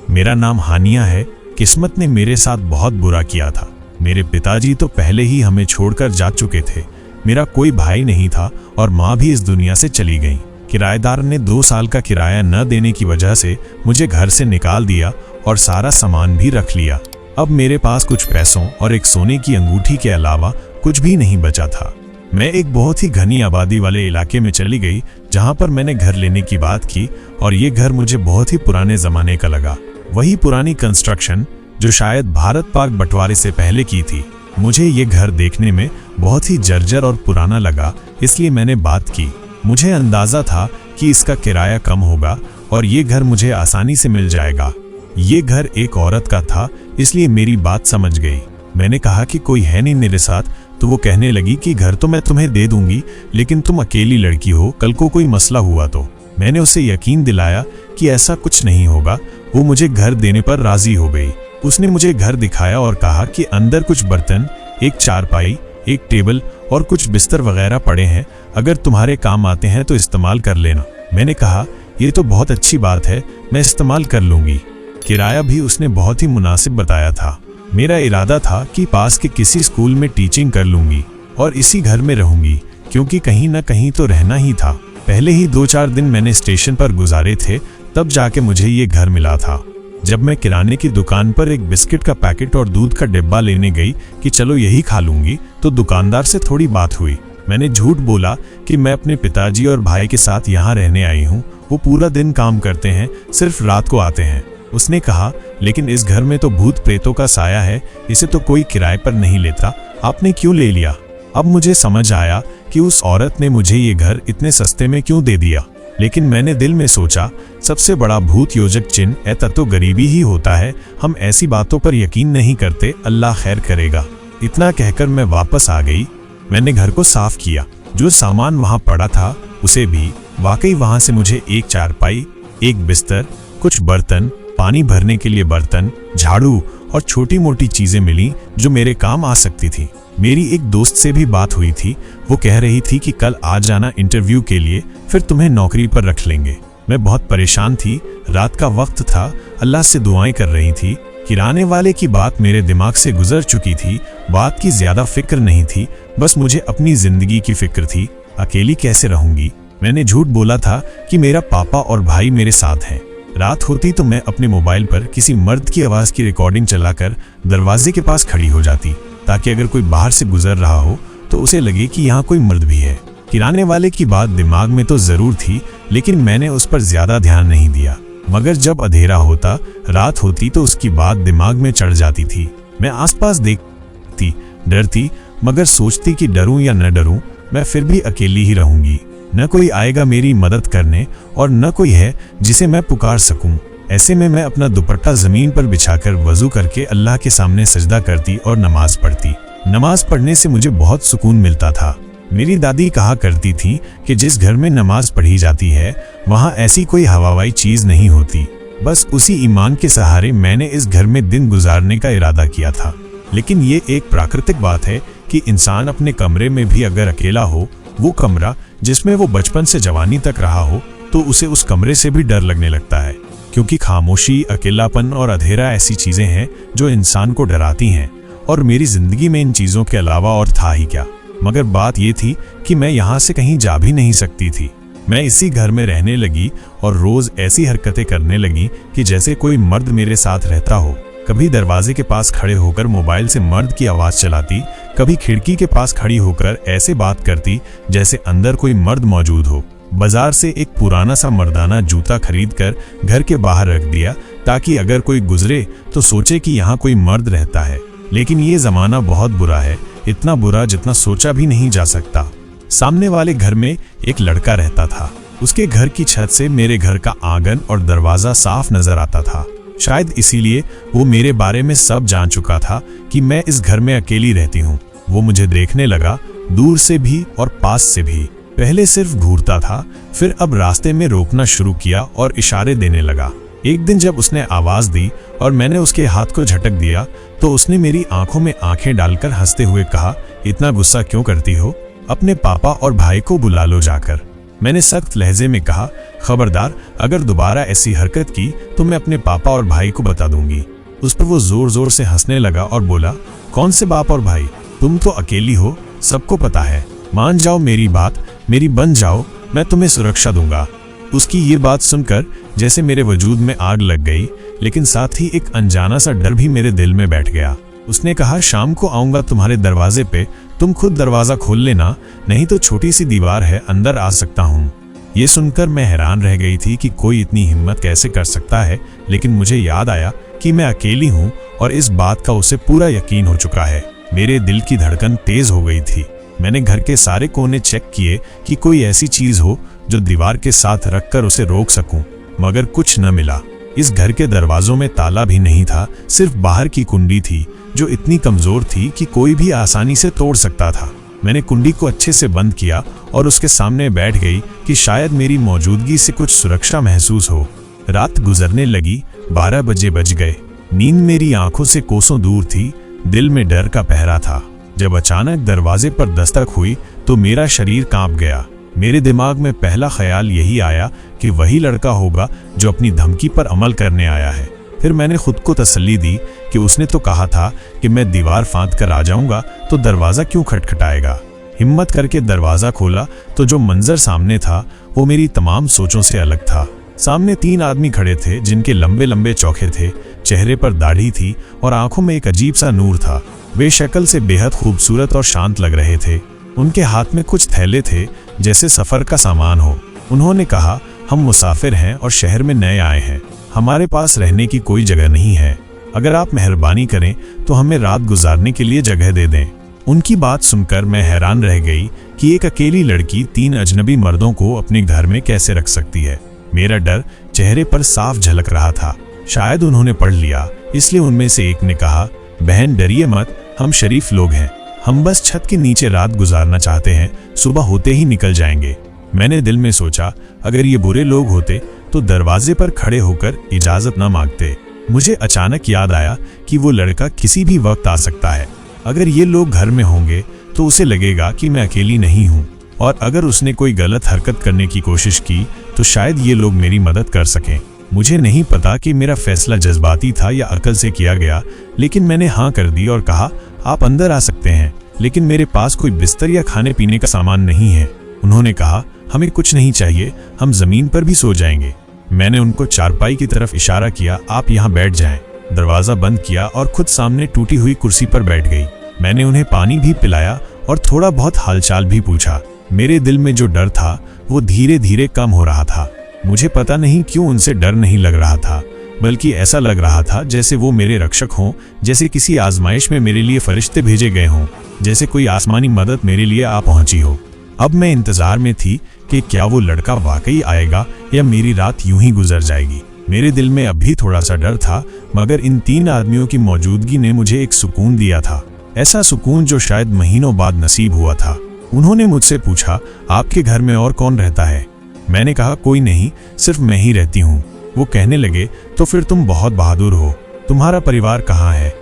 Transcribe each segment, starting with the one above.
मेरा नाम हानिया है। किस्मत ने मेरे साथ बहुत बुरा किया था। मेरे पिताजी तो पहले ही हमें छोड़कर जा चुके थे। मेरा कोई भाई नहीं था और माँ भी इस दुनिया से चली गई। किराएदार ने 2 साल का किराया न देने की वजह से मुझे घर से निकाल दिया और सारा सामान भी रख लिया। अब मेरे पास कुछ पैसों और एक सोने की अंगूठी के अलावा कुछ भी नहीं बचा था। मैं एक बहुत ही घनी आबादी वाले इलाके में चली गई जहाँ पर मैंने घर लेने की बात की और ये घर मुझे बहुत ही पुराने ज़माने का लगा। वही पुरानी कंस्ट्रक्शन जो शायद भारत पाक बंटवारे से पहले की थी। मुझे ये घर देखने में बहुत ही जर्जर और पुराना लगा, इसलिए मैंने बात की। मुझे अंदाज़ा था कि इसका किराया कम होगा और ये घर मुझे आसानी से मिल जाएगा। ये घर एक औरत का था, इसलिए मेरी बात समझ गई। मैंने कहा कि कोई है नहीं मेरे साथ, तो वो कहने लगी कि घर तो मैं तुम्हें दे दूंगी, लेकिन तुम अकेली लड़की हो, कल को कोई मसला हुआ तो। मैंने उसे यकीन दिलाया कि ऐसा कुछ नहीं होगा। वो मुझे घर देने पर राजी हो गई। उसने मुझे घर दिखाया और कहा कि अंदर कुछ बर्तन, एक चारपाई, एक टेबल और कुछ बिस्तर वगैरह पड़े हैं, अगर तुम्हारे काम आते हैं तो इस्तेमाल कर लेना। मैंने कहा ये तो बहुत अच्छी बात है, मैं इस्तेमाल कर लूंगी। किराया भी उसने बहुत ही मुनासिब बताया था। मेरा इरादा था कि पास के किसी स्कूल में टीचिंग कर लूंगी और इसी घर में रहूंगी, क्योंकि कहीं ना कहीं तो रहना ही था। पहले ही 2-4 दिन मैंने स्टेशन पर गुजारे थे, तब जाके मुझे ये घर मिला था। जब मैं किराने की दुकान पर एक बिस्किट का पैकेट और दूध का डिब्बा लेने गई कि चलो यही खा लूंगी, तो दुकानदार से थोड़ी बात हुई। मैंने झूठ बोला कि मैं अपने पिताजी और भाई के साथ यहाँ रहने आई हूँ। वो पूरा दिन काम करते हैं, सिर्फ रात को आते हैं। उसने कहा लेकिन इस घर में तो भूत प्रेतों का साया है, इसे तो कोई किराए पर नहीं लेता, आपने क्यों ले लिया? अब मुझे समझ आया कि उस औरत ने मुझे ये घर इतने सस्ते में क्यों दे दिया। लेकिन मैंने दिल में सोचा, सबसे बड़ा भूत योजक चिन्ह तो गरीबी ही होता है। हम ऐसी बातों पर यकीन नहीं करते, अल्लाह खैर करेगा। इतना कहकर मैं वापस आ गई। मैंने घर को साफ किया, जो सामान वहाँ पड़ा था उसे भी। वाकई वहाँ से मुझे एक चारपाई, एक बिस्तर, कुछ बर्तन, पानी भरने के लिए बर्तन, झाड़ू और छोटी मोटी चीजें मिली जो मेरे काम आ सकती थी। मेरी एक दोस्त से भी बात हुई थी। वो कह रही थी कि कल आ जाना इंटरव्यू के लिए, फिर तुम्हें नौकरी पर रख लेंगे। मैं बहुत परेशान थी, रात का वक्त था, अल्लाह से दुआएं कर रही थी। किराने वाले की बात मेरे दिमाग से गुजर चुकी थी। बात की ज्यादा फिक्र नहीं थी, बस मुझे अपनी जिंदगी की फिक्र थी। अकेली कैसे रहूंगी? मैंने झूठ बोला था कि मेरा पापा और भाई मेरे साथ हैं। रात होती तो मैं अपने मोबाइल पर किसी मर्द की आवाज की रिकॉर्डिंग चलाकर दरवाजे के पास खड़ी हो जाती, ताकि अगर कोई बाहर से गुजर रहा हो तो उसे लगे कि यहाँ कोई मर्द भी है। किराने वाले की बात दिमाग में तो जरूर थी, लेकिन मैंने उस पर ज्यादा ध्यान नहीं दिया। मगर जब अंधेरा होता, रात होती तो उसकी बात दिमाग में चढ़ जाती थी। मैं आसपास देखती, डरती, मगर सोचती कि डरूं या न डरूं, मैं फिर भी अकेली ही रहूंगी। न कोई आएगा मेरी मदद करने और न कोई है जिसे मैं पुकार सकूं। ऐसे में मैं अपना दुपट्टा जमीन पर बिछाकर वजू करके अल्लाह के सामने सजदा करती और नमाज पढ़ती। नमाज पढ़ने से मुझे बहुत सुकून मिलता था। मेरी दादी कहा करती थी कि जिस घर में नमाज पढ़ी जाती है वहाँ ऐसी कोई हवाई चीज नहीं होती। बस उसी ईमान के सहारे मैंने इस घर में दिन गुजारने का इरादा किया था। लेकिन ये एक प्राकृतिक बात है कि इंसान अपने कमरे में भी अगर अकेला हो, वो कमरा जिसमें वो बचपन से जवानी तक रहा हो, तो उसे उस कमरे से भी डर लगने लगता है, क्योंकि खामोशी, अकेलापन और अंधेरा ऐसी चीजें हैं जो इंसान को डराती हैं। और मेरी जिंदगी में इन चीजों के अलावा और था ही क्या। मगर बात ये थी कि मैं यहाँ से कहीं जा भी नहीं सकती थी। मैं इसी घर में रहने लगी और रोज ऐसी हरकतें करने लगी कि जैसे कोई मर्द मेरे साथ रहता हो। कभी दरवाजे के पास खड़े होकर मोबाइल से मर्द की आवाज चलाती, कभी खिड़की के पास खड़ी होकर ऐसे बात करती जैसे अंदर कोई मर्द मौजूद हो। बाजार से एक पुराना सा मर्दाना जूता खरीदकर घर के बाहर रख दिया, ताकि अगर कोई गुजरे तो सोचे कि यहाँ कोई मर्द रहता है। लेकिन ये जमाना बहुत बुरा है, इतना बुरा जितना सोचा भी नहीं जा सकता। सामने वाले घर में एक लड़का रहता था। उसके घर की छत से मेरे घर का आंगन और दरवाजा साफ नजर आता था। शायद इसीलिए वो मेरे बारे में सब जान चुका था कि मैं इस घर में अकेली रहती हूँ। वो मुझे देखने लगा, दूर से भी और पास से भी। पहले सिर्फ घूरता था, फिर अब रास्ते में रोकना शुरू किया और इशारे देने लगा। एक दिन जब उसने आवाज दी और मैंने उसके हाथ को झटक दिया, तो उसने मेरी आंखों में आंखें डालकर हंसते हुए कहा, इतना गुस्सा क्यों करती हो? अपने पापा और भाई को बुला लो जाकर। मैंने सख्त लहजे में कहा, खबरदार, अगर दोबारा ऐसी हरकत की तो मैं अपने पापा और भाई को बता दूंगी। उस पर वो जोर जोर से हंसने लगा और बोला, कौन से बाप और भाई, तुम तो अकेली हो, सबको पता है। मान जाओ मेरी बात, मेरी बन जाओ, मैं तुम्हें सुरक्षा दूंगा। उसकी ये बात सुनकर जैसे मेरे वजूद में आग लग गई, लेकिन साथ ही एक अनजाना सा डर भी मेरे दिल में बैठ गया। उसने कहा, शाम को आऊंगा तुम्हारे दरवाजे पे, तुम खुद दरवाजा खोल लेना, नहीं तो छोटी सी दीवार है, अंदर आ सकता हूँ। ये सुनकर मैं हैरान रह गई थी कि कोई इतनी हिम्मत कैसे कर सकता है, लेकिन मुझे याद आया कि मैं अकेली हूँ और इस बात का उसे पूरा यकीन हो चुका है। मेरे दिल की धड़कन तेज हो गई थी। मैंने घर के सारे कोने चेक किए कि कोई ऐसी चीज हो जो दीवार के साथ रखकर उसे रोक सकूं, मगर कुछ न मिला। इस घर के दरवाजों में ताला भी नहीं था, सिर्फ बाहर की कुंडी थी जो इतनी कमजोर थी कि कोई भी आसानी से तोड़ सकता था। मैंने कुंडी को अच्छे से बंद किया और उसके सामने बैठ गई कि शायद मेरी मौजूदगी से कुछ सुरक्षा महसूस हो। रात गुजरने लगी, 12 बजे बज गए। नींद मेरी आंखों से कोसों दूर थी, दिल में डर का पहरा था। जब अचानक दरवाजे पर दस्तक हुई तो मेरा शरीर कांप गया। मेरे दिमाग में पहला ख्याल यही आया कि वही लड़का होगा जो अपनी धमकी पर अमल करने आया है। फिर मैंने खुद को तसल्ली दी कि उसने तो कहा था कि मैं दीवार फांद कर आ जाऊंगा, तो दरवाजा क्यों खटखटाएगा। हिम्मत करके दरवाजा खोला तो जो मंजर सामने था वो मेरी तमाम सोचों से अलग था। सामने 3 आदमी खड़े थे जिनके लंबे लंबे चौखे थे, चेहरे पर दाढ़ी थी और आंखों में एक अजीब सा नूर था। वे शक्ल से बेहद खूबसूरत और शांत लग रहे थे। उनके हाथ में कुछ थैले थे जैसे सफर का सामान हो। उन्होंने कहा, हम मुसाफिर हैं और शहर में नए आए हैं, हमारे पास रहने की कोई जगह नहीं है, अगर आप मेहरबानी करें तो हमें रात गुजारने के लिए जगह दे दें। उनकी बात सुनकर मैं हैरान रह गई कि एक अकेली लड़की 3 अजनबी मर्दों को अपने घर में कैसे रख सकती है। मेरा डर चेहरे पर साफ झलक रहा था। शायद उन्होंने पढ़ लिया, इसलिए उनमें से एक ने कहा, बहन डरिए मत, हम शरीफ लोग हैं, हम बस छत के नीचे रात गुजारना चाहते हैं, सुबह होते ही निकल जाएंगे। मैंने दिल में सोचा, अगर ये बुरे लोग होते तो दरवाजे पर खड़े होकर इजाजत न मांगते। मुझे अचानक याद आया कि वो लड़का किसी भी वक्त आ सकता है। अगर ये लोग घर में होंगे तो उसे लगेगा कि मैं अकेली नहीं हूँ, और अगर उसने कोई गलत हरकत करने की कोशिश की तो शायद ये लोग मेरी मदद कर सकें। मुझे नहीं पता कि मेरा फैसला जज्बाती था या अकल से किया गया, लेकिन मैंने हाँ कर दी और कहा, आप अंदर आ सकते हैं, लेकिन मेरे पास कोई बिस्तर या खाने पीने का सामान नहीं है। उन्होंने कहा, हमें कुछ नहीं चाहिए, हम जमीन पर भी सो जाएंगे। मैंने उनको चारपाई की तरफ इशारा किया, आप यहाँ बैठ जाएं। दरवाजा बंद किया और खुद सामने टूटी हुई कुर्सी पर बैठ गई। मैंने उन्हें पानी भी पिलाया और थोड़ा बहुत हालचाल भी पूछा। मेरे दिल में जो डर था वो धीरे धीरे कम हो रहा था। मुझे पता नहीं क्यों उनसे डर नहीं लग रहा था, बल्कि ऐसा लग रहा था जैसे वो मेरे रक्षक हों, जैसे किसी आजमाइश में मेरे लिए फरिश्ते भेजे गए हों, जैसे कोई आसमानी मदद मेरे लिए आ पहुंची हो। अब मैं इंतजार में थी कि क्या वो लड़का वाकई आएगा या मेरी रात यूं ही गुजर जाएगी। मेरे दिल में अब भी थोड़ा सा डर था, मगर इन 3 आदमियों की मौजूदगी ने मुझे एक सुकून दिया था, ऐसा सुकून जो शायद महीनों बाद नसीब हुआ था। उन्होंने मुझसे पूछा, आपके घर में और कौन रहता है? मैंने कहा, कोई नहीं, सिर्फ मैं ही रहती हूँ। वो कहने लगे, तो फिर तुम बहुत बहादुर हो, तुम्हारा परिवार कहाँ है?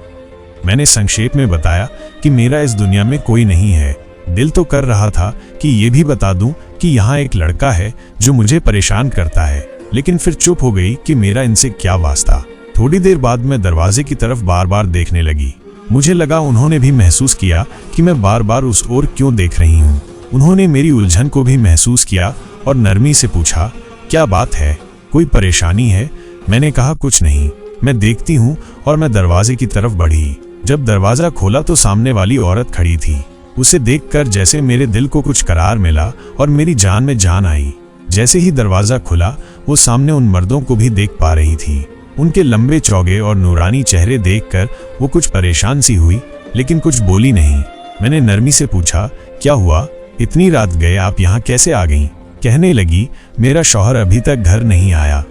मैंने संक्षेप में बताया कि मेरा इस दुनिया में कोई नहीं है। दिल तो कर रहा था कि ये भी बता दूं कि यहाँ एक लड़का है जो मुझे परेशान करता है, लेकिन फिर चुप हो गई कि मेरा इनसे क्या वास्ता। थोड़ी देर बाद मैं दरवाजे की तरफ बार बार देखने लगी। मुझे लगा उन्होंने भी महसूस किया कि मैं बार बार उस ओर क्यों देख रही हूँ। उन्होंने मेरी उलझन को भी महसूस किया और नरमी से पूछा, क्या बात है, कोई परेशानी है? मैंने कहा, कुछ नहीं, मैं देखती हूँ, और मैं दरवाजे की तरफ बढ़ी। जब दरवाजा खोला तो सामने वाली औरत खड़ी थी। उसे देखकर जैसे मेरे दिल को कुछ करार मिला और मेरी जान में जान आई। जैसे ही दरवाजा खुला वो सामने उन मर्दों को भी देख पा रही थी। उनके लंबे चौगे और नूरानी चेहरे देखकर वो कुछ परेशान सी हुई, लेकिन कुछ बोली नहीं। मैंने नरमी से पूछा, क्या हुआ, इतनी रात गए आप यहाँ कैसे आ गईं? कहने लगी, मेरा शौहर अभी तक घर नहीं आया।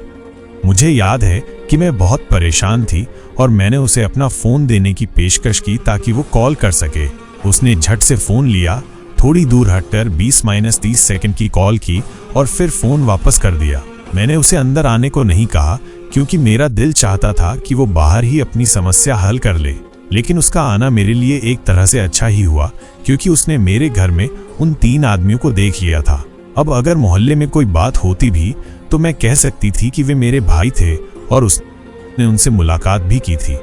मुझे याद है कि मैं बहुत परेशान थी और मैंने उसे अपना फ़ोन देने की पेशकश की ताकि वो कॉल कर सके। उसने झट से फ़ोन लिया, थोड़ी दूर हटकर 20-30 सेकंड की कॉल की और फिर फ़ोन वापस कर दिया। मैंने उसे अंदर आने को नहीं कहा क्योंकि मेरा दिल चाहता था कि वो बाहर ही अपनी समस्या हल कर ले, लेकिन उसका आना मेरे लिए एक तरह से अच्छा ही हुआ क्योंकि उसने मेरे घर में उन 3 आदमियों को देख लिया था। अब अगर मोहल्ले में कोई बात होती भी तो मैं कह सकती थी कि वे मेरे भाई थे और उसने उनसे मुलाकात भी की थी।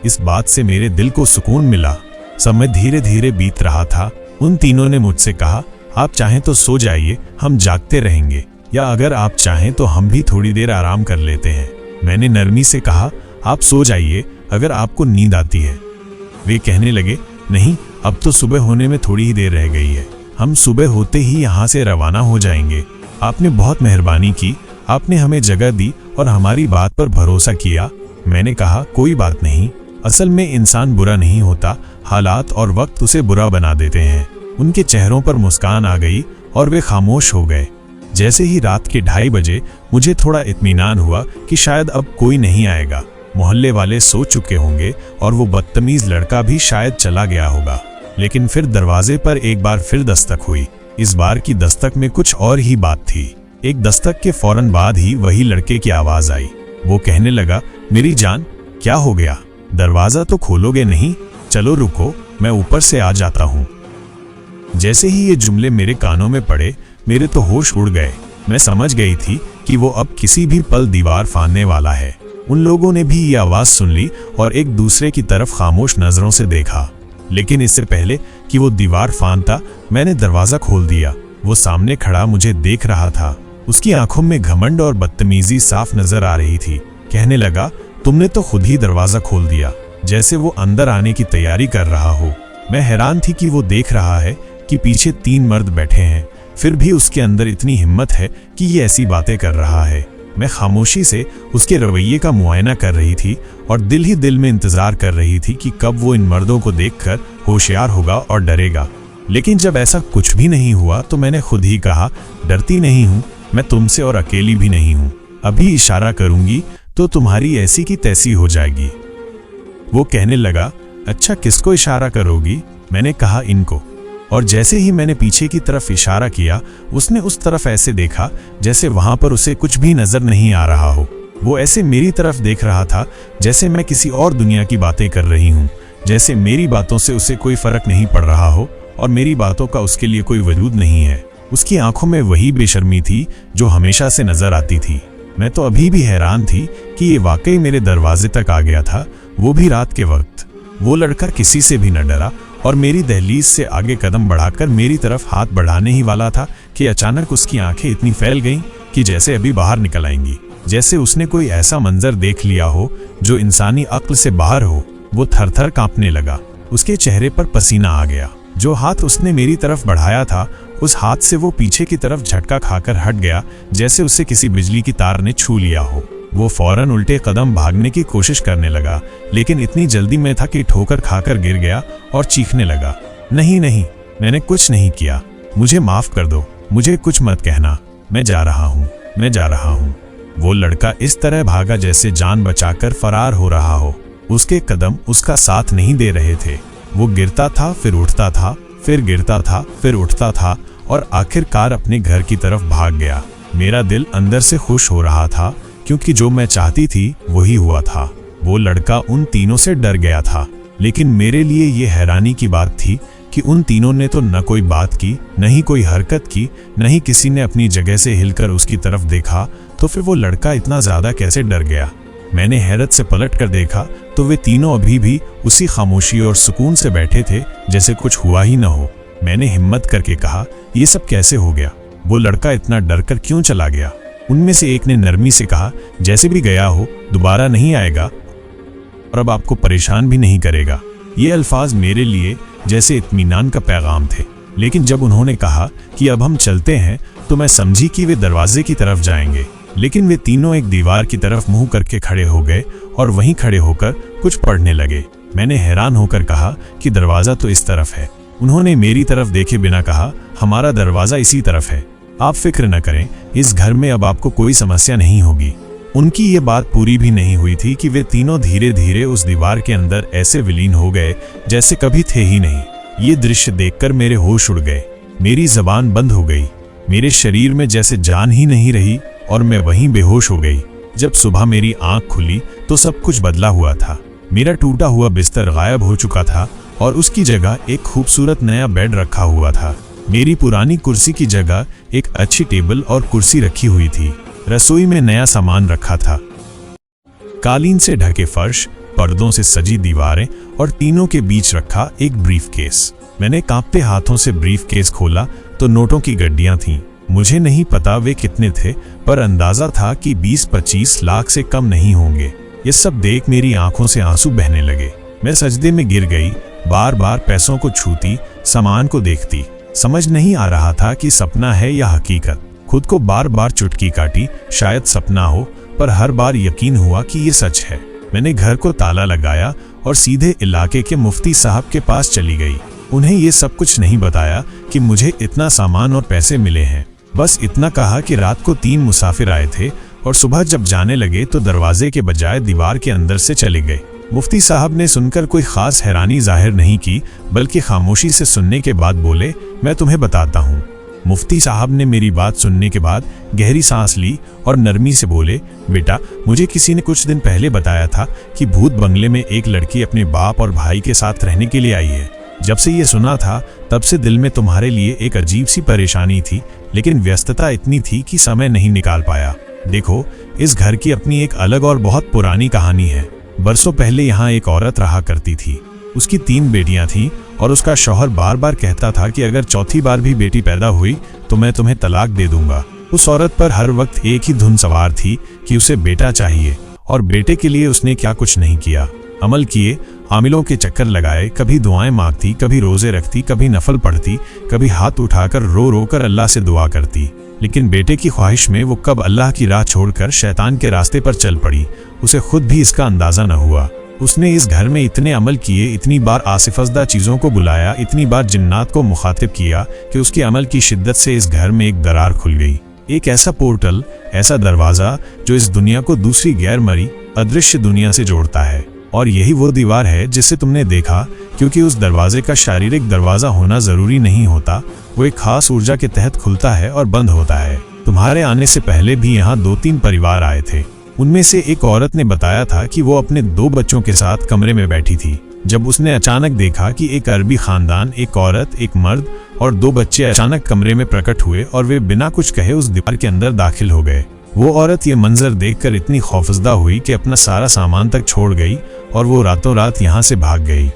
इस बात से मेरे दिल को सुकून मिला। समय धीरे धीरे बीत रहा था। उन तीनों ने मुझसे कहा, आप चाहें तो सो जाइए, हम जागते रहेंगे, या अगर आप चाहें तो हम भी थोड़ी देर आराम कर लेते हैं। मैंने नरमी से कहा, आप सो जाइए अगर आपको नींद आती है। वे कहने लगे, नहीं, अब तो सुबह होने में थोड़ी ही देर रह गई है, हम सुबह होते ही यहाँ से रवाना हो जाएंगे। आपने बहुत मेहरबानी की, आपने हमें जगह दी और हमारी बात पर भरोसा किया। मैंने कहा, कोई बात नहीं, असल में इंसान बुरा नहीं होता, हालात और वक्त उसे बुरा बना देते हैं। उनके चेहरों पर मुस्कान आ गई और वे खामोश हो गए। जैसे ही रात के 2:30 बजे मुझे थोड़ा इत्मीनान हुआ कि शायद अब कोई नहीं आएगा। मोहल्ले वाले सो चुके होंगे और वो बदतमीज लड़का भी शायद चला गया होगा। लेकिन फिर दरवाजे पर एक बार फिर दस्तक हुई। इस बार की दस्तक में कुछ और ही बात थी। एक दस्तक के फौरन बाद ही वही लड़के की आवाज आई। वो कहने लगा, मेरी जान, क्या हो गया? दरवाजा तो खोलोगे नहीं? चलो रुको, मैं ऊपर से आ जाता हूँ। जैसे ही ये जुमले मेरे कानों में पड़े, मेरे तो होश उड़ गए। मैं समझ गई थी कि वो अब किसी भी पल दीवार फाड़ने वाला है। उन लोगों ने भी ये आवाज सुन ली और एक दूसरे की तरफ खामोश नजरों से देखा। लेकिन इससे पहले कि वो दीवार फाड़ता, मैंने दरवाजा खोल दिया। वो सामने खड़ा मुझे देख रहा था। उसकी आंखों में घमंड और बदतमीजी साफ नजर आ रही थी। कहने लगा, तुमने तो खुद ही दरवाजा खोल दिया, जैसे वो अंदर आने की तैयारी कर रहा हो। मैं हैरान थी कि वो देख रहा है कि पीछे 3 मर्द बैठे हैं, फिर भी उसके अंदर इतनी हिम्मत है कि ये ऐसी बातें कर रहा है। मैं खामोशी से उसके रवैये का मुआयना कर रही थी और दिल ही दिल में इंतजार कर रही थी कि कब वो इन मर्दों को देखकर होशियार होगा और डरेगा। लेकिन जब ऐसा कुछ भी नहीं हुआ तो मैंने खुद ही कहा, डरती नहीं हूँ, मैं तुमसे और अकेली भी नहीं हूँ। अभी इशारा करूंगी तो तुम्हारी ऐसी की तैसी हो जाएगी। वो कहने लगा, अच्छा, किसको इशारा करोगी? मैंने कहा, इनको। और जैसे ही मैंने पीछे की तरफ इशारा किया, उसने उस तरफ ऐसे देखा जैसे वहां पर उसे कुछ भी नजर नहीं आ रहा हो। वो ऐसे मेरी तरफ देख रहा था जैसे मैं किसी और दुनिया की बातें कर रही हूँ, जैसे मेरी बातों से उसे कोई फर्क नहीं पड़ रहा हो और मेरी बातों का उसके लिए कोई वजूद नहीं है। उसकी आंखों में वही बेशर्मी थी जो हमेशा से नजर आती थी। मैं तो अभी भी हैरान थी कि ये वाकई मेरे दरवाजे तक आ गया था, वो भी रात के वक्त। वो लड़का किसी से भी न डरा और मेरी दहलीज से आगे कदम बढ़ाकर मेरी तरफ हाथ बढ़ाने ही वाला था कि अचानक उसकी आंखें इतनी फैल गईं कि जैसे अभी बाहर निकल आएंगी, जैसे उसने कोई ऐसा मंजर देख लिया हो जो इंसानी अक्ल से बाहर हो। वो थर-थर कांपने लगा। उसके चेहरे पर पसीना आ गया। जो हाथ उसने मेरी तरफ बढ़ाया था, उस हाथ से वो पीछे की तरफ झटका खाकर हट गया, जैसे उसे किसी बिजली की तार ने छू लिया हो। वो फौरन उल्टे कदम भागने की कोशिश करने लगा, लेकिन इतनी जल्दी में था कि ठोकर खाकर गिर गया और चीखने लगा, नहीं नहीं, मैंने कुछ नहीं किया, मुझे माफ कर दो, मुझे कुछ मत कहना, मैं जा रहा हूँ, मैं जा रहा हूँ। वो लड़का इस तरह भागा जैसे जान बचाकर फरार हो रहा हो। उसके कदम उसका साथ नहीं दे रहे थे। वो गिरता था, फिर उठता था, फिर गिरता था, फिर उठता था और आखिरकार अपने घर की तरफ भाग गया। मेरा दिल अंदर से खुश हो रहा था क्योंकि जो मैं चाहती थी वही हुआ था। वो लड़का उन तीनों से डर गया था, लेकिन मेरे लिए ये हैरानी की बात थी कि उन तीनों ने तो न कोई बात की, न ही कोई हरकत की, न ही किसी ने अपनी जगह से हिलकर उसकी तरफ देखा। तो फिर वो लड़का इतना ज्यादा कैसे डर गया? मैंने हैरत से पलट कर देखा तो वे तीनों अभी भी उसी खामोशी और सुकून से बैठे थे जैसे कुछ हुआ ही न हो। मैंने हिम्मत करके कहा, ये सब कैसे हो गया? वो लड़का इतना डरकर क्यों चला गया? उनमें से एक ने नरमी से कहा, जैसे भी गया हो दोबारा नहीं आएगा और अब आपको परेशान भी नहीं करेगा। ये अल्फाज मेरे लिए जैसे इत्मीनान का पैगाम थे। लेकिन जब उन्होंने कहा कि अब हम चलते हैं तो मैं समझी कि वे दरवाजे की तरफ जाएंगे। लेकिन वे तीनों एक दीवार की तरफ मुंह करके खड़े हो गए और वहीं खड़े होकर कुछ पढ़ने लगे। मैंने हैरान होकर कहा कि दरवाजा तो इस तरफ है। उन्होंने मेरी तरफ देखे बिना कहा, हमारा दरवाजा इसी तरफ है, आप फिक्र न करें, इस घर में अब आपको कोई समस्या नहीं होगी। उनकी ये बात पूरी भी नहीं हुई थी कि वे तीनों धीरे धीरे उस दीवार के अंदर ऐसे विलीन हो गए जैसे कभी थे ही नहीं। ये दृश्य देखकर मेरे होश उड़ गए, मेरी जबान बंद हो गई, मेरे शरीर में जैसे जान ही नहीं रही और मैं वहीं बेहोश हो गई। जब सुबह मेरी आंख खुली तो सब कुछ बदला हुआ था। मेरा टूटा हुआ बिस्तर गायब हो चुका था और उसकी जगह एक खूबसूरत नया बेड रखा हुआ था। मेरी पुरानी कुर्सी की जगह एक अच्छी टेबल और कुर्सी रखी हुई थी। रसोई में नया सामान रखा था। कालीन से ढके फर्श, पर्दों से सजी दीवारें और तीनों के बीच रखा एक ब्रीफकेस। मैंने कांपते हाथों से ब्रीफकेस खोला तो नोटों की गड्डियां थीं। मुझे नहीं पता वे कितने थे, पर अंदाजा था कि 20-25 लाख से कम नहीं होंगे। ये सब देख मेरी आंखों से आंसू बहने लगे। मैं सजदे में गिर गई, बार बार पैसों को छूती, सामान को देखती। समझ नहीं आ रहा था कि सपना है या हकीकत। खुद को बार बार चुटकी काटी, शायद सपना हो, पर हर बार यकीन हुआ कि ये सच है। मैंने घर को ताला लगाया और सीधे इलाके के मुफ्ती साहब के पास चली गई। उन्हें ये सब कुछ नहीं बताया कि मुझे इतना सामान और पैसे मिले हैं। बस इतना कहा कि रात को 3 मुसाफिर आए थे और सुबह जब जाने लगे तो दरवाजे के बजाय दीवार के अंदर से चले गए। मुफ्ती साहब ने सुनकर कोई खास हैरानी जाहिर नहीं की, बल्कि खामोशी से सुनने के बाद बोले, मैं तुम्हें बताता हूँ। मुफ्ती साहब ने मेरी बात सुनने के बाद गहरी सांस ली और नरमी से बोले, बेटा, मुझे किसी ने कुछ दिन पहले बताया था कि भूत बंगले में एक लड़की अपने बाप और भाई के साथ रहने के लिए आई है। जब से ये सुना था तब से दिल में तुम्हारे लिए एक अजीब सी परेशानी थी, लेकिन व्यस्तता इतनी थी कि समय नहीं निकाल पाया। देखो, इस घर की अपनी एक अलग और बहुत पुरानी कहानी है। बरसों पहले यहाँ एक औरत रहा करती थी। उसकी 3 बेटियां थीं और उसका शौहर बार बार कहता था कि अगर चौथी बार भी बेटी पैदा हुई तो मैं तुम्हें तलाक दे दूंगा। उस औरत पर हर वक्त एक ही धुन सवार थी कि उसे बेटा चाहिए, और बेटे के लिए उसने क्या कुछ नहीं किया। अमल किए, आमिलों के चक्कर लगाए, कभी दुआएं मांगती, कभी रोजे रखती, कभी नफल पढ़ती, कभी हाथ उठाकर रो रो कर अल्लाह से दुआ करती। लेकिन बेटे की ख्वाहिश में वो कब अल्लाह की राह छोड़कर शैतान के रास्ते पर चल पड़ी, उसे खुद भी इसका अंदाजा न हुआ। उसने इस घर में इतने अमल किए, इतनी बार आसिफजदा चीज़ों को बुलाया, इतनी बार जिन्नात को मुखातिब किया कि उसके अमल की शिद्दत से इस घर में एक दरार खुल गई। एक ऐसा पोर्टल, ऐसा दरवाज़ा जो इस दुनिया को दूसरी गैर मरी अदृश्य दुनिया से जोड़ता है। और यही वो दीवार है जिसे तुमने देखा, क्योंकि उस दरवाजे का शारीरिक दरवाज़ा होना ज़रूरी नहीं होता। वो एक खास ऊर्जा के तहत खुलता है और बंद होता है। तुम्हारे आने से पहले भी यहाँ 2-3 परिवार आए थे। उनमें से एक औरत ने बताया था कि वो अपने 2 बच्चों के साथ कमरे में बैठी थी जब उसने अचानक देखा कि एक अरबी खानदान, एक औरत, एक मर्द और 2 बच्चे अचानक कमरे में प्रकट हुए और वे बिना कुछ कहे उस दीवार के अंदर दाखिल हो गए। वो औरत ये मंजर देखकर इतनी खौफजदा हुई कि अपना सारा सामान तक छोड़ गई और वो रातों रात यहाँ से भाग गई।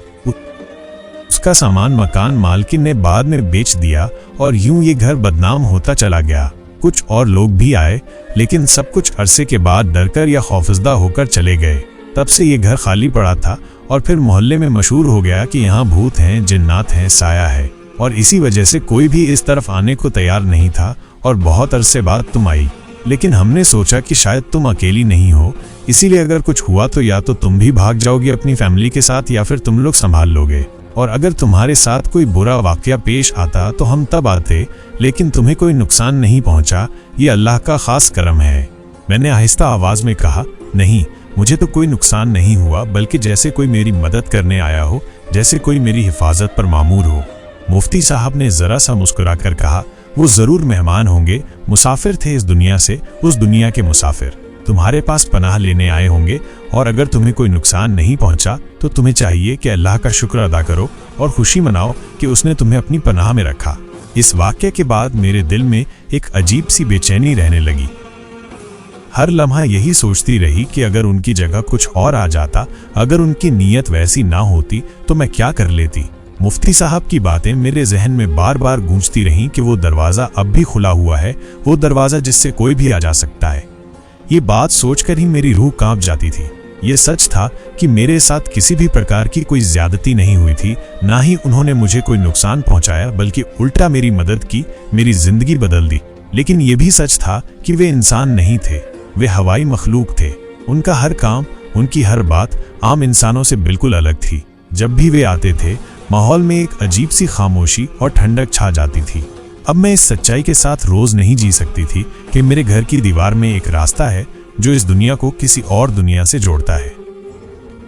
उसका सामान मकान मालकिन ने बाद में बेच दिया और यूं ये घर बदनाम होता चला गया। कुछ और लोग भी आए, लेकिन सब कुछ अरसे के बाद डरकर या खौफजदा होकर चले गए। तब से ये घर खाली पड़ा था और फिर मोहल्ले में मशहूर हो गया कि यहाँ भूत हैं, जिन्नात हैं, साया है। और इसी वजह से कोई भी इस तरफ आने को तैयार नहीं था और बहुत अरसे बाद तुम आई। लेकिन हमने सोचा कि शायद तुम अकेली नहीं हो, इसीलिए अगर कुछ हुआ तो या तो तुम भी भाग जाओगी अपनी फैमिली के साथ या फिर तुम लोग संभाल लोगे। और अगर तुम्हारे साथ कोई बुरा वाकया पेश आता तो हम तब आते, लेकिन तुम्हें कोई नुकसान नहीं पहुंचा। ये अल्लाह का खास करम है। मैंने आहिस्ता आवाज में कहा, नहीं, मुझे तो कोई नुकसान नहीं हुआ, बल्कि जैसे कोई मेरी मदद करने आया हो, जैसे कोई मेरी हिफाजत पर मामूर हो। मुफ्ती साहब ने जरा सा मुस्कुराकर कहा, वो जरूर मेहमान होंगे, मुसाफिर थे इस दुनिया से, उस दुनिया के मुसाफिर तुम्हारे पास पनाह लेने आए होंगे। और अगर तुम्हें कोई नुकसान नहीं पहुंचा तो तुम्हें चाहिए कि अल्लाह का शुक्र अदा करो और खुशी मनाओ कि उसने तुम्हें अपनी पनाह में रखा। इस वाक़ये के बाद मेरे दिल में एक अजीब सी बेचैनी रहने लगी। हर लम्हा यही सोचती रही कि अगर उनकी जगह कुछ और आ जाता, अगर उनकी नीयत वैसी ना होती तो मैं क्या कर लेती। मुफ्ती साहब की बातें मेरे जहन में बार बार गूंजती रहीं कि वो दरवाज़ा अब भी खुला हुआ है, वो दरवाज़ा जिससे कोई भी आ जा सकता है। ये बात सोचकर ही मेरी रूह कांप जाती थी। ये सच था कि मेरे साथ किसी भी प्रकार की कोई ज्यादती नहीं हुई थी, ना ही उन्होंने मुझे कोई नुकसान पहुंचाया, बल्कि उल्टा मेरी मदद की, मेरी जिंदगी बदल दी। लेकिन ये भी सच था कि वे इंसान नहीं थे, वे हवाई मखलूक थे। उनका हर काम, उनकी हर बात आम इंसानों से बिल्कुल अलग थी। जब भी वे आते थे, माहौल में एक अजीब सी खामोशी और ठंडक छा जाती थी। अब मैं इस सच्चाई के साथ रोज नहीं जी सकती थी कि मेरे घर की दीवार में एक रास्ता है जो इस दुनिया को किसी और दुनिया से जोड़ता है।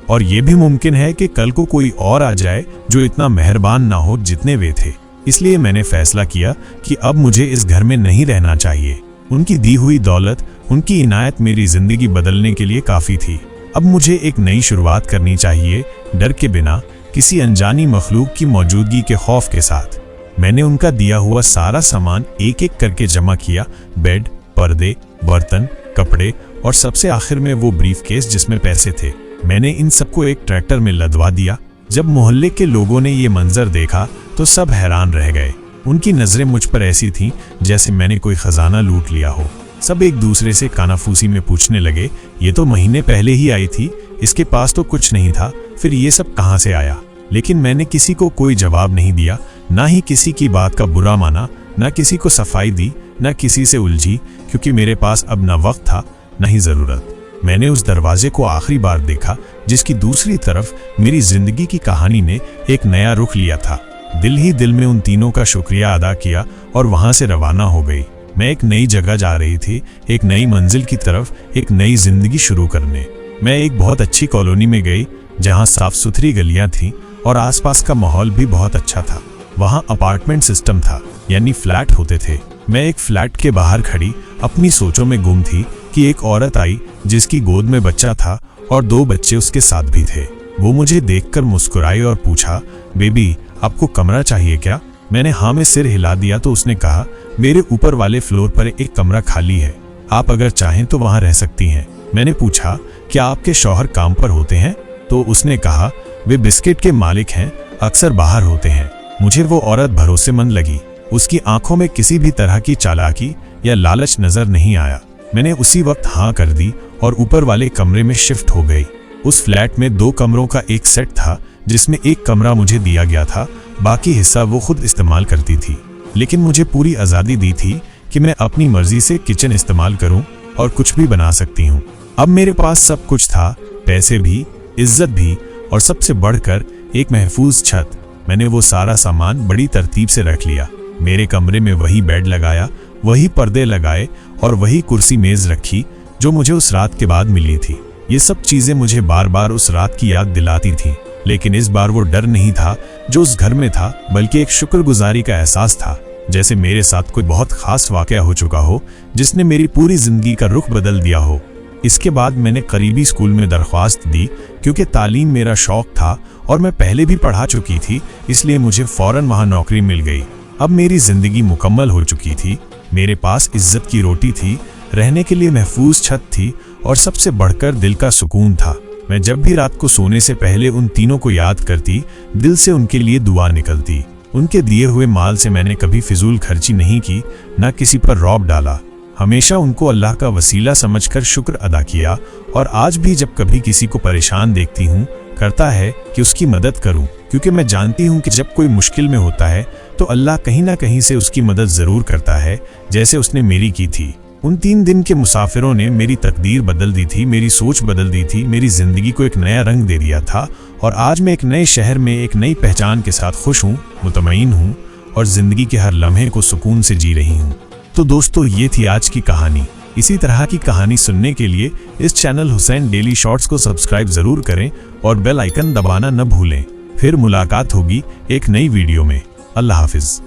और ये भी मुमकिन है कि कल को कोई और आ जाए जो इतना मेहरबान ना हो जितने वे थे। इसलिए मैंने फैसला किया कि अब मुझे इस घर में नहीं रहना चाहिए। उनकी दी हुई दौलत, उनकी इनायत मेरी जिंदगी बदलने के लिए काफी थी। अब मुझे एक नई शुरुआत करनी चाहिए, डर के बिना, किसी अनजानी मखलूक की मौजूदगी के खौफ के साथ। मैंने उनका दिया हुआ सारा सामान एक एक करके जमा किया, बेड, पर्दे, बर्तन, कपड़े और सबसे आखिर में वो ब्रीफकेस जिसमें पैसे थे। मैंने इन सबको एक ट्रैक्टर में लदवा दिया। जब मोहल्ले के लोगों ने ये मंजर देखा तो सब हैरान रह गए। उनकी नजरें मुझ पर ऐसी थीं जैसे मैंने कोई खजाना लूट लिया हो। सब एक दूसरे से कानाफूसी में पूछने लगे, ये तो महीने पहले ही आई थी, इसके पास तो कुछ नहीं था, फिर ये सब कहाँ से आया? लेकिन मैंने किसी को कोई जवाब नहीं दिया, ना ही किसी की बात का बुरा माना, ना किसी को सफाई दी, ना किसी से उलझी, क्योंकि मेरे पास अब ना वक्त था ना ही जरूरत। मैंने उस दरवाजे को आखिरी बार देखा जिसकी दूसरी तरफ मेरी जिंदगी की कहानी ने एक नया रुख लिया था। दिल ही दिल में उन तीनों का शुक्रिया अदा किया और वहां से रवाना हो गई। मैं एक नई जगह जा रही थी, एक नई मंजिल की तरफ, एक नई जिंदगी शुरू करने। मैं एक बहुत अच्छी कॉलोनी में गई जहां साफ सुथरी गलियां थीं और आसपास का माहौल भी बहुत अच्छा था। वहां अपार्टमेंट सिस्टम था, यानी फ्लैट होते थे। मैं एक फ्लैट के बाहर खड़ी अपनी सोचों में गुम थी कि एक औरत आई जिसकी गोद में बच्चा था और 2 बच्चे उसके साथ भी थे। वो मुझे देखकर मुस्कुराई और पूछा, बेबी आपको कमरा चाहिए क्या? मैंने हाँ में सिर हिला दिया तो उसने कहा, मेरे ऊपर वाले फ्लोर पर एक कमरा खाली है, आप अगर चाहें तो वहां रह सकती हैं। मैंने पूछा, क्या आपके शौहर काम पर होते हैं? तो उसने कहा, वे बिस्किट के मालिक हैं, अक्सर बाहर होते हैं। मुझे वो औरत भरोसेमंद लगी। उसकी आंखों में किसी भी तरह की चालाकी या लालच नजर नहीं आया। मैंने उसी वक्त हाँ कर दी और ऊपर वाले कमरे में शिफ्ट हो गई। उस फ्लैट में 2 कमरों का एक सेट था जिसमें एक कमरा मुझे दिया गया था, बाकी हिस्सा वो खुद इस्तेमाल करती थी। लेकिन मुझे पूरी आज़ादी दी थी कि मैं अपनी मर्जी से किचन इस्तेमाल करूं और कुछ भी बना सकती हूं। अब मेरे पास सब कुछ था, पैसे भी, इज्जत भी और सबसे बढ़कर एक महफूज छत। मैंने वो सारा सामान बड़ी तरतीब से रख लिया। मेरे कमरे में वही बेड लगाया, वही पर्दे लगाए और वही कुर्सी मेज रखी जो मुझे उस रात के बाद मिली थी। ये सब चीजें मुझे बार बार उस रात की याद दिलाती थी, लेकिन इस बार वो डर नहीं था जो उस घर में था, बल्कि एक शुक्रगुजारी का एहसास था, जैसे मेरे साथ कोई बहुत खास वाकया हो चुका हो जिसने मेरी पूरी जिंदगी का रुख बदल दिया हो। इसके बाद मैंने करीबी स्कूल में दरख्वास्त दी, क्योंकि तालीम मेरा शौक था और मैं पहले भी पढ़ा चुकी थी, इसलिए मुझे फौरन वहां नौकरी मिल गई। अब मेरी जिंदगी मुकम्मल हो चुकी थी। मेरे पास इज्जत की रोटी थी, रहने के लिए महफूज छत थी और सबसे बढ़कर दिल का सुकून था। मैं जब भी रात को सोने से पहले उन तीनों को याद करती, दिल से उनके लिए दुआ निकलती। उनके दिए हुए माल से मैंने कभी फिजूल खर्ची नहीं की, न किसी पर रौब डाला। हमेशा उनको अल्लाह का वसीला समझकर शुक्र अदा किया और आज भी जब कभी किसी को परेशान देखती हूँ, करता है कि उसकी मदद करूँ, क्योंकि मैं जानती हूँ कि जब कोई मुश्किल में होता है तो अल्लाह कहीं ना कहीं से उसकी मदद जरूर करता है, जैसे उसने मेरी की थी। उन 3 दिन के मुसाफिरों ने मेरी तकदीर बदल दी थी, मेरी सोच बदल दी थी, मेरी जिंदगी को एक नया रंग दे दिया था और आज मैं एक नए शहर में एक नई पहचान के साथ खुश हूँ, मुतमईन हूँ और जिंदगी के हर लम्हे को सुकून से जी रही हूँ। तो दोस्तों, ये थी आज की कहानी। इसी तरह की कहानी सुनने के लिए इस चैनल हुसैन डेली शॉर्ट्स को सब्सक्राइब जरूर करें और बेल आइकन दबाना न भूलें। फिर मुलाकात होगी एक नई वीडियो में। अल्लाह हाफिज।